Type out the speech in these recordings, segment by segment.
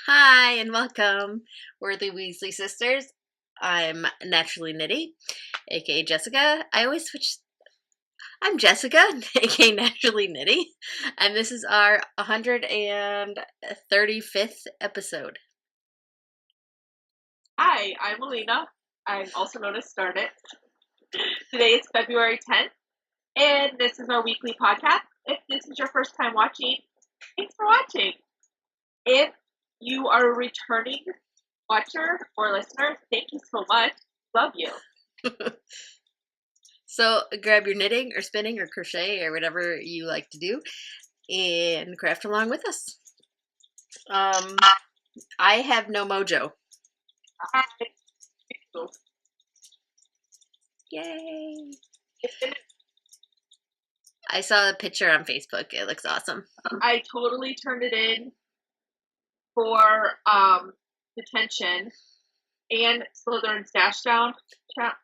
Hi and welcome. We're the Weasley sisters. I'm Naturally Nitty, aka Jessica. I always switch. I'm Jessica, aka Naturally Nitty, and this is our 135th episode. Hi, I'm Alina. I'm also known as Start It. Today is February 10th, and this is our weekly podcast. If this is your first time watching, thanks for watching. If you are a returning watcher or listener, thank you so much. Love you. So grab your knitting or spinning or crochet or whatever you like to do and craft along with us. I have no mojo. Hi. Yay! I saw a picture on Facebook. It looks awesome. I totally turned it in for detention and Slytherin Stash Down chat.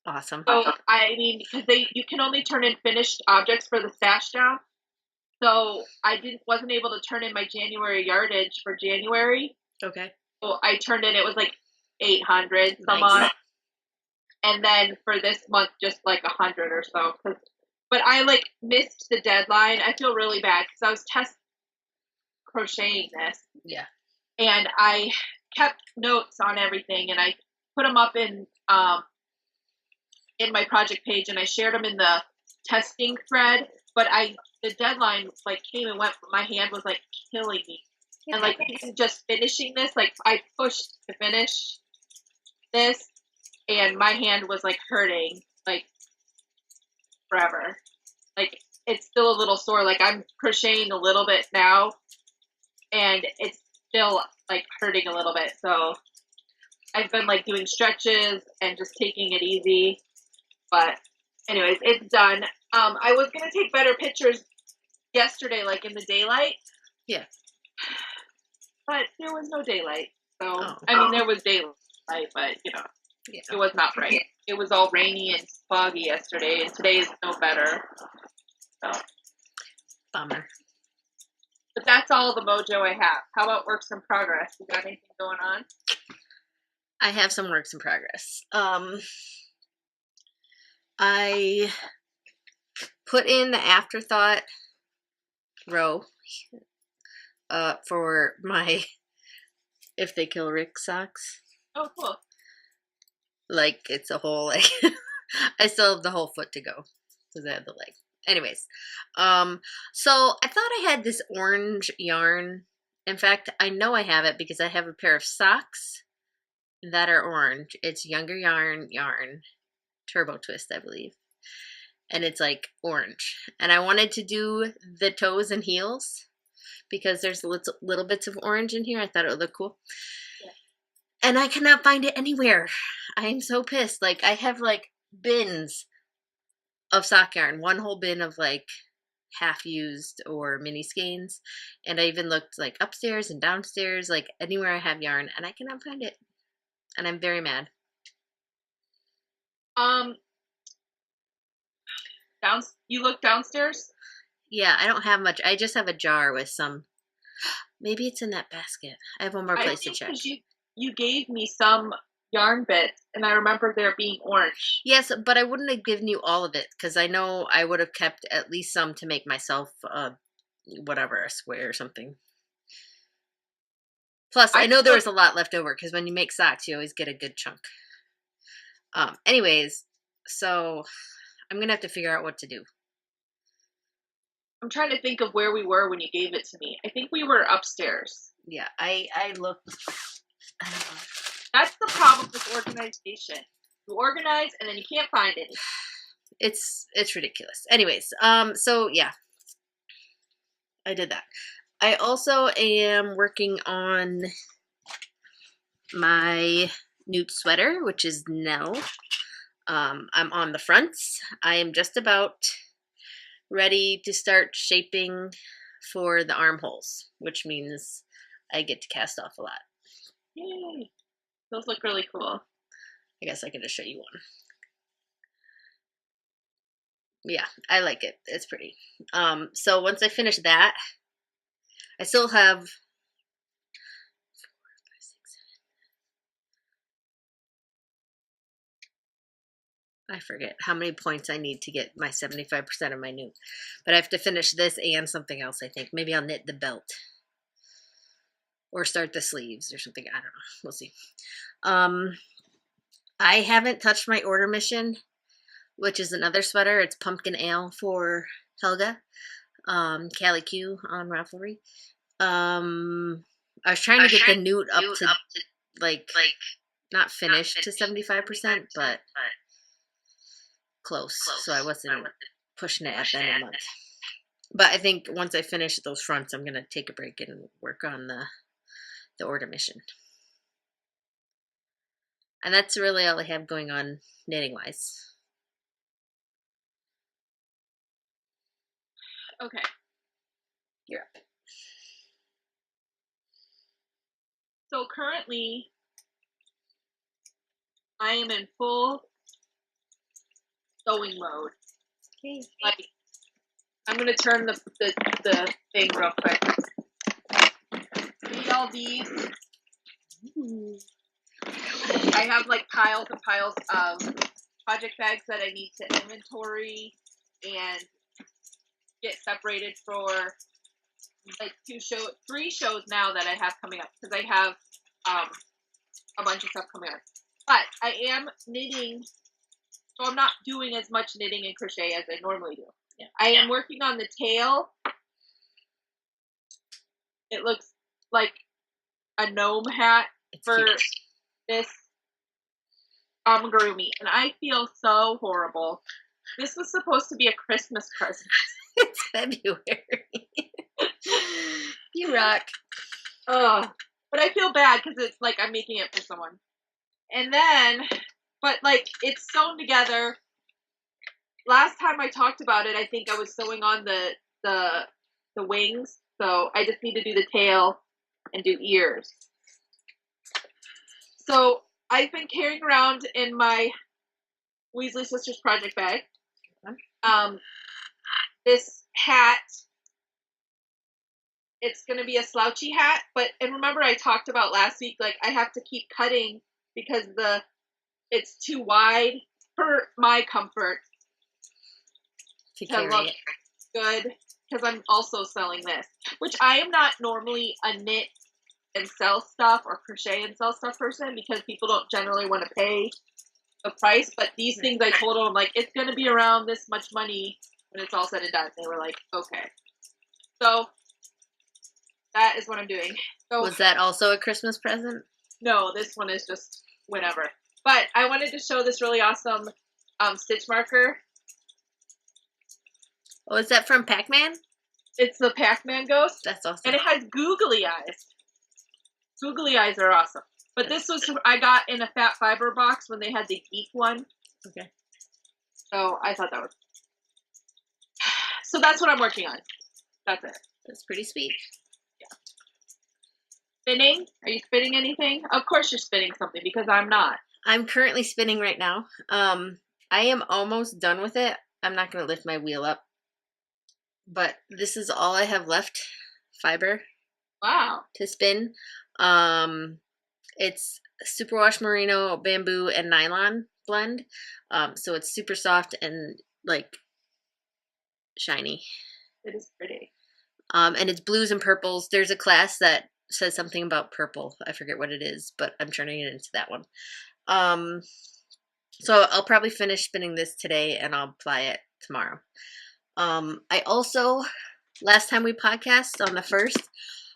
Awesome. So I mean, because you can only turn in finished objects for the stash down. So I wasn't able to turn in my January yardage for January. Okay. So I turned in, it was like 800 some odd. And then for this month, just like 100 or so. But I like missed the deadline. I feel really bad because I was test crocheting this. Yeah. And I kept notes on everything, and I put them up in my project page, and I shared them in the testing thread. But the deadline like came and went. But my hand was like killing me, and like just finishing this. Like I pushed to finish this, and my hand was like hurting like forever. Like it's still a little sore. Like I'm crocheting a little bit now, and it's still like hurting a little bit. So I've been like doing stretches and just taking it easy. But anyways, it's done. I was gonna take better pictures yesterday, like in the daylight. Yeah. But there was no daylight. So I mean, there was daylight, but you know, it was not bright. It was all rainy and foggy yesterday, and today is no better. So bummer. But that's all the mojo I have. How about works in progress? You got anything going on? I have some works in progress. I put in the afterthought row for my If They Kill Rick socks. Oh, cool. Like it's a whole like I still have the whole foot to go because I have the leg. Anyways, so I thought I had this orange yarn. In fact, I know I have it because I have a pair of socks that are orange. It's Younger Yarn Turbo Twist, I believe. And it's like orange. And I wanted to do the toes and heels because there's little bits of orange in here. I thought it would look cool. Yeah. And I cannot find it anywhere. I'm so pissed. Like I have like bins of sock yarn. One whole bin of like half used or mini skeins. And I even looked like upstairs and downstairs, like anywhere I have yarn, and I cannot find it. And I'm very mad. You look downstairs? Yeah, I don't have much. I just have a jar with some. Maybe it's in that basket. I have one more place to check. You gave me some yarn bits, and I remember there being orange. Yes, but I wouldn't have given you all of it because I know I would have kept at least some to make myself a square or something. Plus, I know there was a lot left over because when you make socks, you always get a good chunk. Anyways, so I'm going to have to figure out what to do. I'm trying to think of where we were when you gave it to me. I think we were upstairs. Yeah, I looked. That's the problem with organization. You organize and then you can't find it. It's ridiculous. Anyways, so yeah, I did that. I also am working on my Newt sweater, which is Nell. I'm on the fronts. I am just about ready to start shaping for the armholes, which means I get to cast off a lot. Yay! Those look really cool. I guess I can just show you one. Yeah, I like it. It's pretty. So once I finish that, I still have I forget how many points I need to get my 75% of my new. But I have to finish this and something else, I think. Maybe I'll knit the belt. Or start the sleeves or something. I don't know. We'll see. I haven't touched my order mission, which is another sweater. It's pumpkin ale for Helga. Callie Q on Ravelry. I was trying to get the newt up to like not finished to 75%, but close. So I wasn't pushing it at the end of the month. But I think once I finish those fronts, I'm gonna take a break and work on the order mission. And that's really all I have going on knitting wise. Okay. You're up. So currently, I am in full sewing mode. Okay. Like, I'm gonna turn the thing real quick. See all these? Ooh. I have like piles and piles of project bags that I need to inventory and get separated for like 3 shows now that I have coming up, because I have a bunch of stuff coming up. But I am knitting, so I'm not doing as much knitting and crochet as I normally do. Yeah. I am working on the tail. It looks like a gnome hat for this amigurumi, and I feel so horrible. This was supposed to be a Christmas present. It's February. You rock. But I feel bad because it's like I'm making it for someone. And then, but like it's sewn together. Last time I talked about it, I think I was sewing on the wings. So I just need to do the tail and do ears. So I've been carrying around in my Weasley Sisters project bag this hat. It's going to be a slouchy hat, and remember I talked about last week, like I have to keep cutting because it's too wide for my comfort to look good, because I'm also selling this, which I am not normally a knit and sell stuff or crochet and sell stuff person, because people don't generally want to pay the price, but these things I told them, like, it's going to be around this much money when it's all said and done. They were like, okay. So that is what I'm doing. So, was that also a Christmas present? No, this one is just whenever. But I wanted to show this really awesome stitch marker. Oh, is that from Pac-Man? It's the Pac-Man ghost. That's awesome. And it has googly eyes. Googly eyes are awesome. But this was, I got in a Fat Fiber box when they had the geek one. Okay. So I thought that was... So that's what I'm working on. That's it. That's pretty sweet. Spinning? Are you spinning anything? Of course you're spinning something, because I'm not. I'm currently spinning right now. I am almost done with it. I'm not going to lift my wheel up. But this is all I have left. Fiber. Wow. To spin. It's superwash merino, bamboo, and nylon blend. So it's super soft and like shiny. It is pretty. And it's blues and purples. There's a class that says something about purple. I forget what it is, but I'm turning it into that one. So I'll probably finish spinning this today and I'll apply it tomorrow. I also, last time we podcast on the 1st,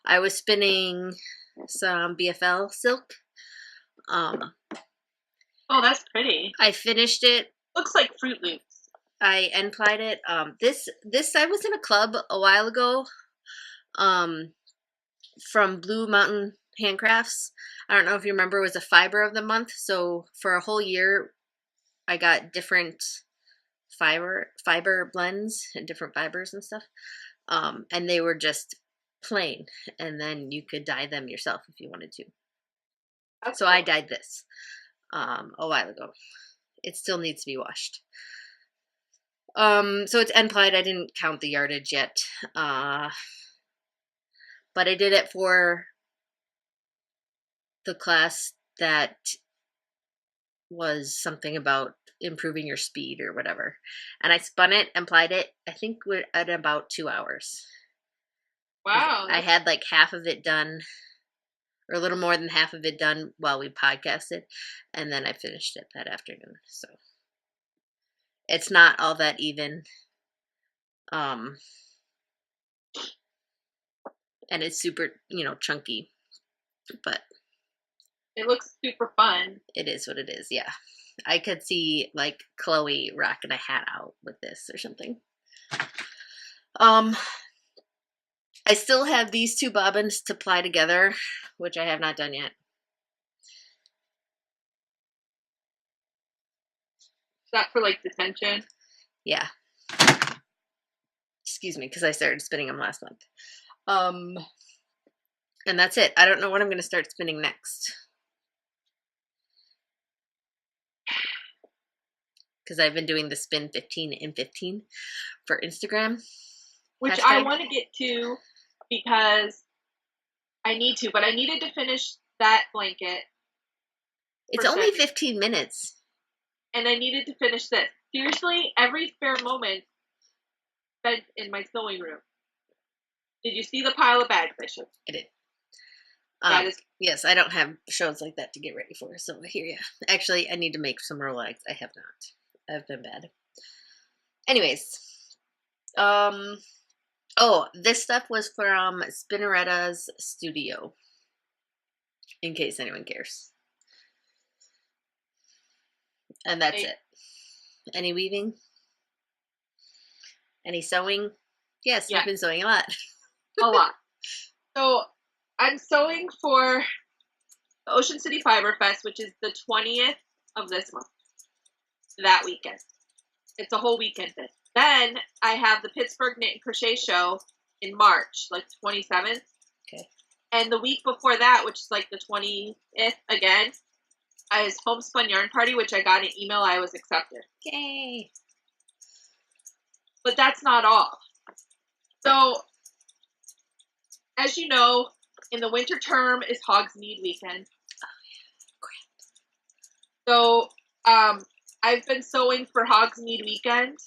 I was spinning some BFL silk. Oh, that's pretty. I finished it. Looks like Fruit Loops. I end plied it. This I was in a club a while ago. From Blue Mountain Handcrafts. I don't know if you remember, it was a fiber of the month. So for a whole year, I got different fiber blends and different fibers and stuff. And they were just plain. And then you could dye them yourself if you wanted to. That's so cool. I dyed this a while ago. It still needs to be washed. So it's end plied. I didn't count the yardage yet. But I did it for the class that was something about improving your speed or whatever. And I spun it and applied it, I think we're at about 2 hours. Wow. I had like half of it done, or a little more than half of it done while we podcasted, and then I finished it that afternoon. So it's not all that even. And it's super, chunky, but it looks super fun. it is what it is. Yeah. I could see like Chloe rocking a hat out with this or something. I still have these 2 bobbins to ply together, which I have not done yet. Is that for like the tension? Yeah. Excuse me, because I started spinning them last month. And that's it. I don't know what I'm going to start spinning next. Because I've been doing the spin 15 in 15 for Instagram. Which Hashtag. I want to get to because I need to, but I needed to finish that blanket. It's only 15 minutes. And I needed to finish this. Seriously, every spare moment spent in my sewing room. Did you see the pile of bags I showed? I did. Yes, I don't have shows like that to get ready for, so I hear you. Actually, I need to make some Rolex. I have not. I've been bad. Anyways, oh, this stuff was from Spinneretta's studio, in case anyone cares. And that's it. Any weaving? Any sewing? Yes, yeah. We've been sewing a lot. A lot. So I'm sewing for the Ocean City Fiber Fest, which is the 20th of this month. That weekend. It's a whole weekend thing. Then I have the Pittsburgh Knit and Crochet Show in March, like 27th. Okay. And the week before that, which is like the 20th again, I was Homespun Yarn Party, which I got an email I was accepted. Yay. But that's not all. So, as you know, in the winter term is Hogs Need Weekend. So, I've been sewing for Hogs Need Weekend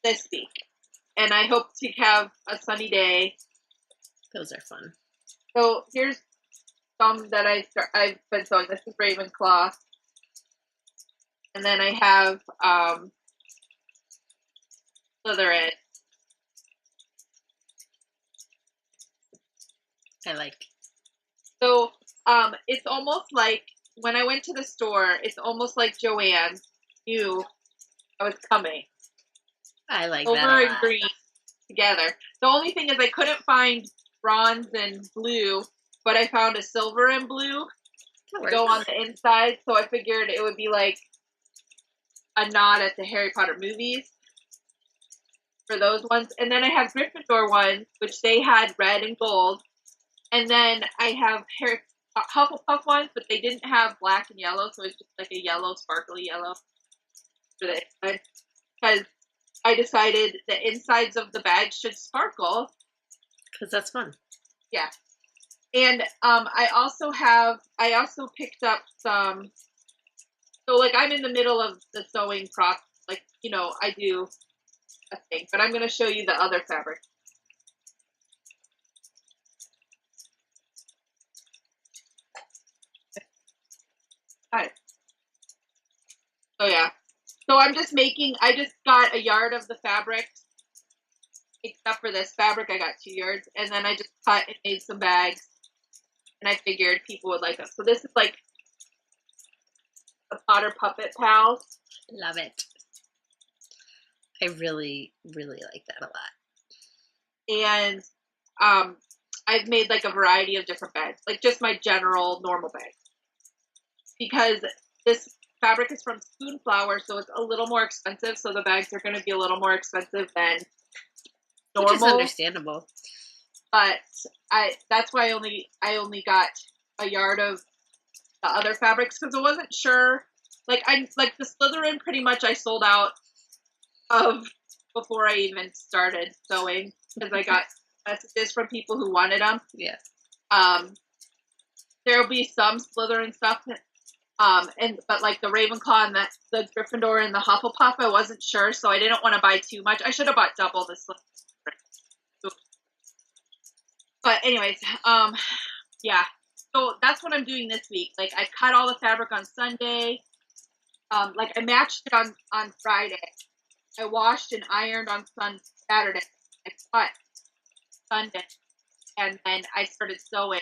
this week. And I hope to have a sunny day. Those are fun. So, here's some that I've been sewing. This is Ravenclaw. And then I have Slytherin. I like. So, it's almost like when I went to the store, it's almost like Joanne knew I was coming. I like Silver that a lot. and green together. The only thing is I couldn't find bronze and blue, but I found a silver and blue to go on the inside. So I figured it would be like a nod at the Harry Potter movies for those ones. And then I have Gryffindor ones, which they had red and gold. And then I have Hufflepuff ones, but they didn't have black and yellow, so it's just like a yellow, sparkly yellow for the inside. Because I decided the insides of the bag should sparkle. Because that's fun. Yeah. And I also picked up some, so like I'm in the middle of the sewing process, like, I do a thing, but I'm going to show you the other fabric. Hi. So yeah. So I just got a yard of the fabric. Except for this fabric, I got 2 yards. And then I just cut and made some bags. And I figured people would like them. So this is like a Potter Puppet Pals. Love it. I really, really like that a lot. And I've made like a variety of different bags. Like just my general normal bag. Because this fabric is from Spoonflower, so it's a little more expensive. So the bags are going to be a little more expensive than normal. Which is understandable. But that's why I only got a yard of the other fabrics because I wasn't sure. Like the Slytherin pretty much I sold out of before I even started sewing because I got messages from people who wanted them. Yeah. There'll be some Slytherin stuff But like the Ravenclaw and the Gryffindor and the Hufflepuff, I wasn't sure, so I didn't want to buy too much. I should have bought double this. But anyways, yeah. So that's what I'm doing this week. Like I cut all the fabric on Sunday. Like I matched it on Friday. I washed and ironed on Saturday. I cut Sunday, and then I started sewing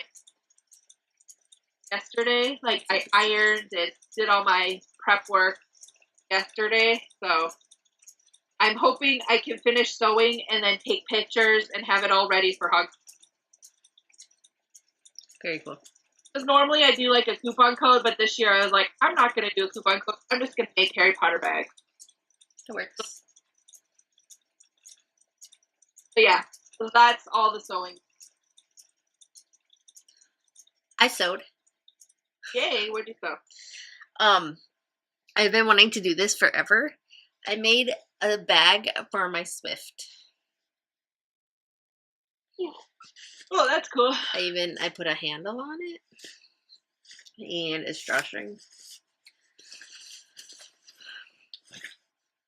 yesterday. Like I ironed and did all my prep work yesterday. So I'm hoping I can finish sewing and then take pictures and have it all ready for Hug. Very cool. Because normally I do like a coupon code, but this year I was like, I'm not going to do a coupon code. I'm just going to make Harry Potter bags. It works. So yeah, so that's all the sewing. I sewed. Yay, what'd you sew? I've been wanting to do this forever. I made a bag for my Swift. Oh, that's cool. I put a handle on it. And it's drawstring.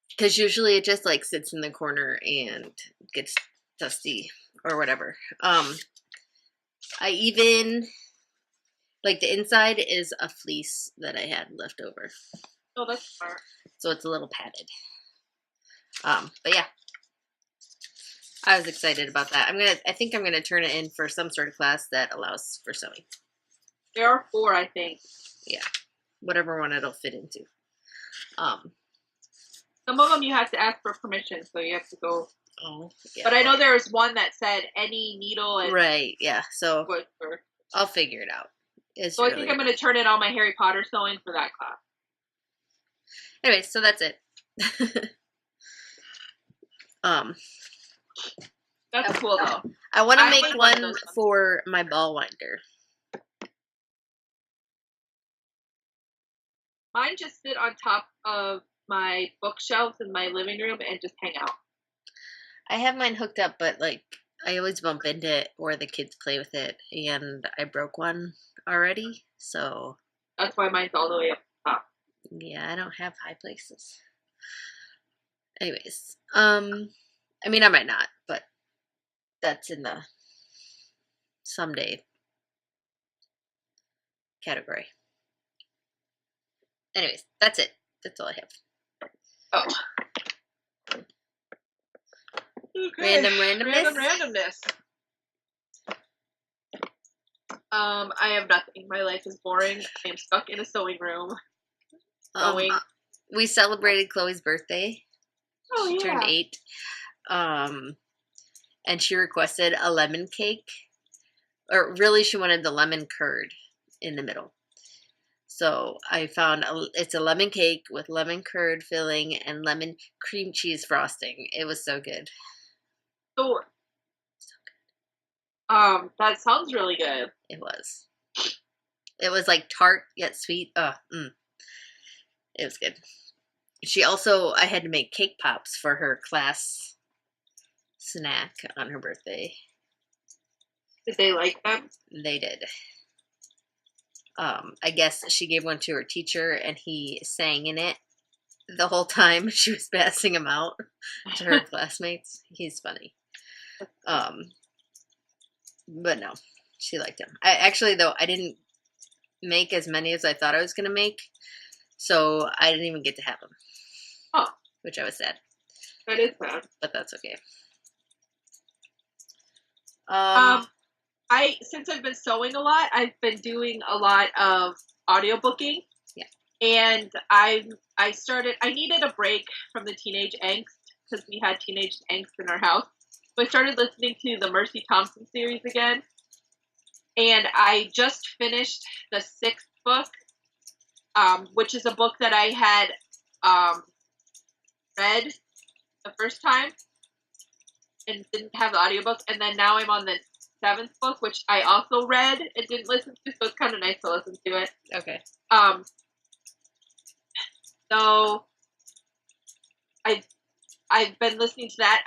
Because usually it just like sits in the corner and gets dusty or whatever. I even like the inside is a fleece that I had left over. Oh, that's smart. So it's a little padded. But yeah. I was excited about that. I think I'm gonna turn it in for some sort of class that allows for sewing. There are 4, I think. Yeah. Whatever one it'll fit into. Some of them you have to ask for permission, so you have to go. Oh, yeah. But I know there was one that said any needle and right, yeah. So wood for. I'll figure it out. So I think I'm going to turn in all my Harry Potter sewing for that class. Anyway, so that's it. That's cool though. I want to make like one for my ball winder. Mine just sit on top of my bookshelves in my living room and just hang out. I have mine hooked up, but like I always bump into it or the kids play with it, and I broke one already, so that's why mine's all the way up top. Yeah, I don't have high places. Anyways, I mean I might not, but that's in the someday category. Anyways, that's it. That's all I have. Oh. Okay. Randomness. I have nothing. My life is boring. I am stuck in a sewing room. We celebrated Chloe's birthday. Oh, she turned 8. And she requested a lemon cake. Or really, she wanted the lemon curd in the middle. So I found it's a lemon cake with lemon curd filling and lemon cream cheese frosting. It was so good. So good. That sounds really good. It was. It was like tart yet sweet. It was good. I had to make cake pops for her class snack on her birthday. Did they like them? They did. I guess she gave one to her teacher and he sang in it the whole time she was passing them out to her classmates. He's funny. But no, she liked them. I didn't make as many as I thought I was going to make, so I didn't even get to have them. Oh. Which I was sad. That is sad. But that's okay. Since I've been sewing a lot, I've been doing a lot of audiobooking. Yeah. And I needed a break from the teenage angst because we had teenage angst in our house. So I started listening to the Mercy Thompson series again. And I just finished the 6th book, which is a book that I had read the first time and didn't have the audiobook. And then now I'm on the 7th book, which I also read and didn't listen to, so it's kind of nice to listen to it. Okay. So I've been listening to that.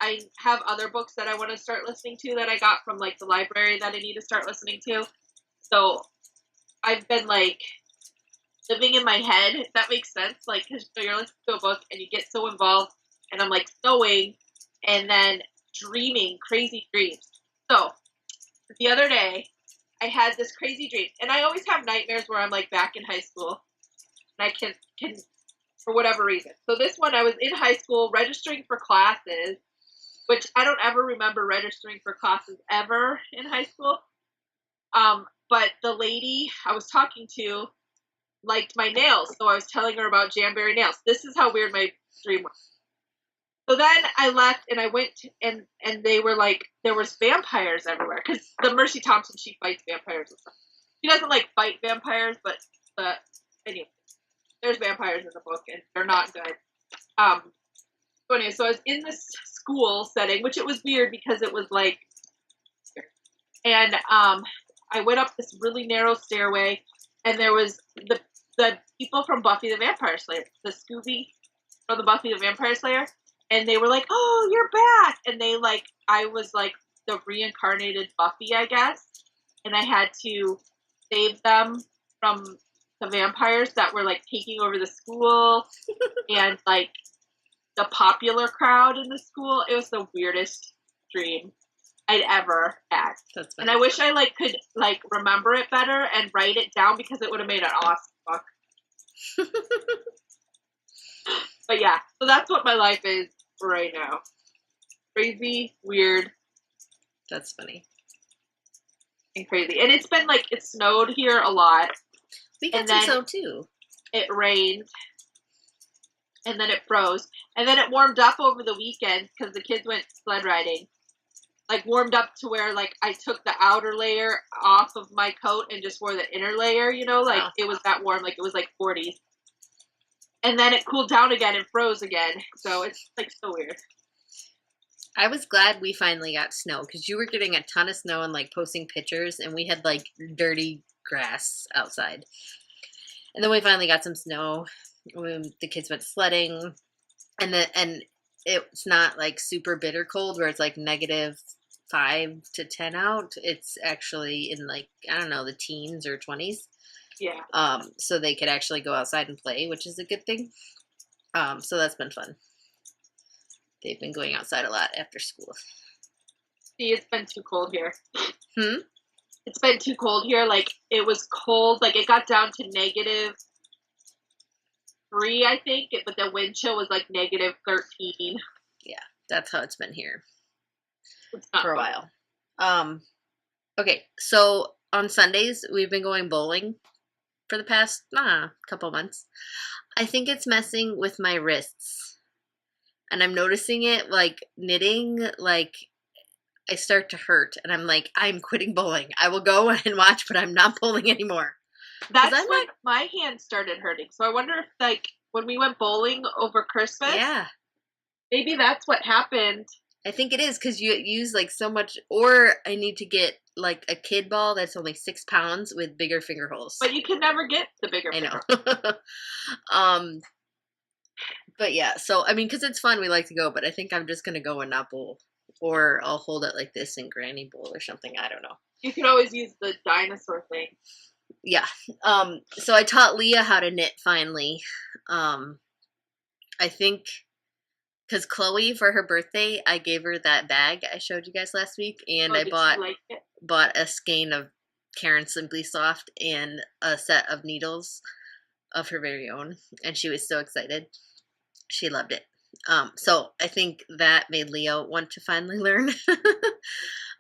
I have other books that I want to start listening to that I got from like the library that I need to start listening to. So I've been like living in my head, if that makes sense. Like, because you're listening to a book and you get so involved, and I'm like sewing and then dreaming crazy dreams. So the other day, I had this crazy dream, and I always have nightmares where I'm like back in high school, and I can for whatever reason. So this one, I was in high school registering for classes, which I don't ever remember registering for classes ever in high school. But the lady I was talking to liked my nails, so I was telling her about Jamberry nails. This is how weird my dream was. So then I left and I went and they were like, there was vampires everywhere, because the Mercy Thompson, she fights vampires and stuff. She doesn't like fight vampires, but anyway, there's vampires in the book and they're not good. So anyway, so I was in this school setting, which it was weird because it was like, and I went up this really narrow stairway, and there was the people from Buffy the Vampire Slayer, the Scooby from the Buffy the Vampire Slayer, and they were like, "Oh, you're back!" And they like, I was like the reincarnated Buffy, I guess, and I had to save them from the vampires that were like taking over the school and like the popular crowd in the school. It was the weirdest dream I'd ever had. That's and I wish I like could like remember it better and write it down, because it would have made an awesome book. But yeah, so that's what my life is right now. Crazy, weird. That's funny. And crazy. And it's been like, it snowed here a lot. We got some snow too. It rained. And then it froze. And then it warmed up over the weekend because the kids went sled riding. Like, warmed up to where, like, I took the outer layer off of my coat and just wore the inner layer, you know? Like, It was that warm. Like, it was, like, 40s. And then it cooled down again and froze again. So it's, like, so weird. I was glad we finally got snow, because you were getting a ton of snow and, like, posting pictures, and we had, like, dirty grass outside. And then we finally got some snow. The kids went sledding. And it's not, like, super bitter cold where it's, like, -5 to 10 out. It's actually in, like, I don't know, the teens or 20s. Yeah. So they could actually go outside and play, which is a good thing. So that's been fun. They've been going outside a lot after school. See, it's been too cold here. Hmm? It's been too cold here. Like, it was cold. Like, it got down to -3, I think. But the wind chill was, like, -13. Yeah, that's how it's been here for a while. Okay, so on Sundays, we've been going bowling for the past couple months. I think it's messing with my wrists. And I'm noticing it, like, knitting, like, I start to hurt. And I'm like, I'm quitting bowling. I will go and watch, but I'm not bowling anymore. That's when my hand started hurting. So I wonder if, like, when we went bowling over Christmas, maybe that's what happened. I think it is, because you use, like, so much, or I need to get, like, a kid ball that's only 6 pounds with bigger finger holes. But you can never get the bigger finger holes. But yeah, so, I mean, because it's fun, we like to go, but I think I'm just going to go and not bowl. Or I'll hold it like this and granny bowl or something, I don't know. You can always use the dinosaur thing. Yeah. So I taught Leah how to knit finally. I think, because Chloe, for her birthday, I gave her that bag I showed you guys last week, and I bought a skein of Karen Simply Soft and a set of needles of her very own, and she was so excited. She loved it. So I think that made Leo want to finally learn.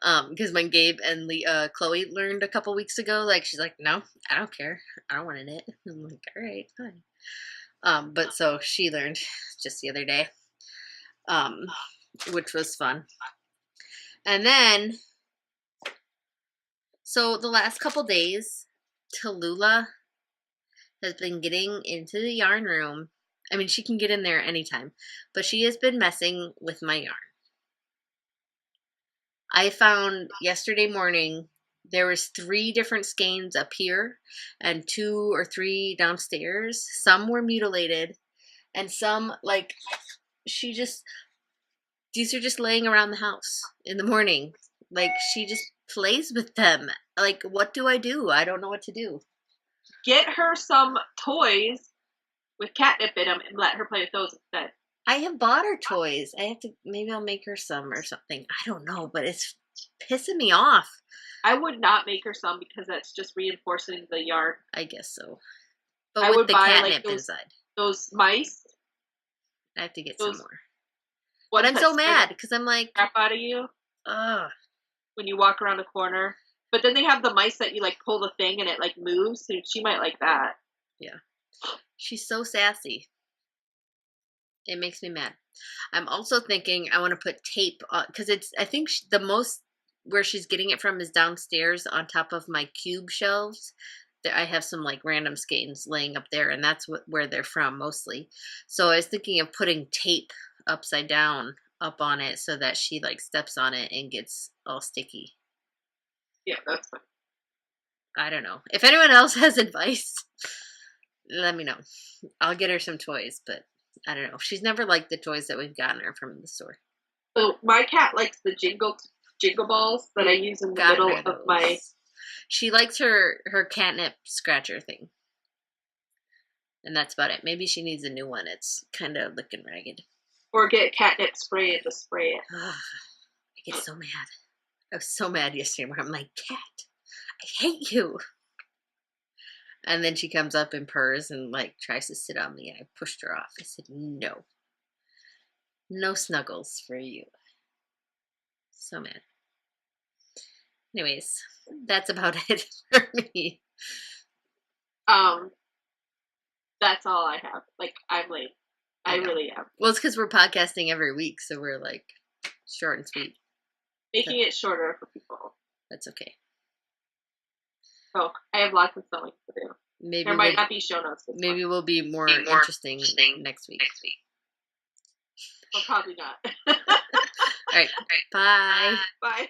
Because when Gabe and Chloe learned a couple weeks ago, like, she's like, no, I don't care. I don't want to knit. I'm like, all right, fine. But so she learned just the other day, which was fun. And then, so the last couple days, Tallulah has been getting into the yarn room. I mean, she can get in there anytime, but she has been messing with my yarn. I found yesterday morning there was 3 different skeins up here and 2 or 3 downstairs. Some were mutilated, and some, like, these are just laying around the house in the morning. Like, she just plays with them. Like, what do? I don't know what to do. get her some toys with catnip in them and let her play with those instead. I have bought her toys. I have to, maybe I'll make her some or something. I don't know, but it's pissing me off. I would not make her some because that's just reinforcing the yarn. I guess so. But I with would the buy catnip like inside. those mice. I have to get some more. But I'm so mad because I'm like, crap out of you. ugh. When you walk around a corner. But then they have the mice that you like pull the thing and it like moves. So she might like that. Yeah. She's so sassy. It makes me mad. I'm also thinking I want to put tape on because I think the most where she's getting it from is downstairs on top of my cube shelves. There, I have some like random skeins laying up there, and that's where they're from mostly. So I was thinking of putting tape upside down up on it so that she like steps on it and gets all sticky. Yeah, that's fine. I don't know. If anyone else has advice, let me know. I'll get her some toys, but I don't know. She's never liked the toys that we've gotten her from the store. So my cat likes the jingle balls that I use in the middle of my. She likes her catnip scratcher thing, and that's about it. Maybe she needs a new one. It's kind of looking ragged. Or get catnip spray and just spray it. I get so mad. I was so mad yesterday where I'm like, cat, I hate you. And then she comes up and purrs and like tries to sit on me. I pushed her off. I said, no. No snuggles for you. So mad. Anyways, that's about it for me. That's all I have. Like, I'm late. I really am. Well, it's because we're podcasting every week, so we're like short and sweet. Making it shorter for people. That's okay. Oh, I have lots of sewing to do. Maybe there might not be show notes. Maybe we'll be more interesting next week. Well, probably not. All right. Bye. Bye.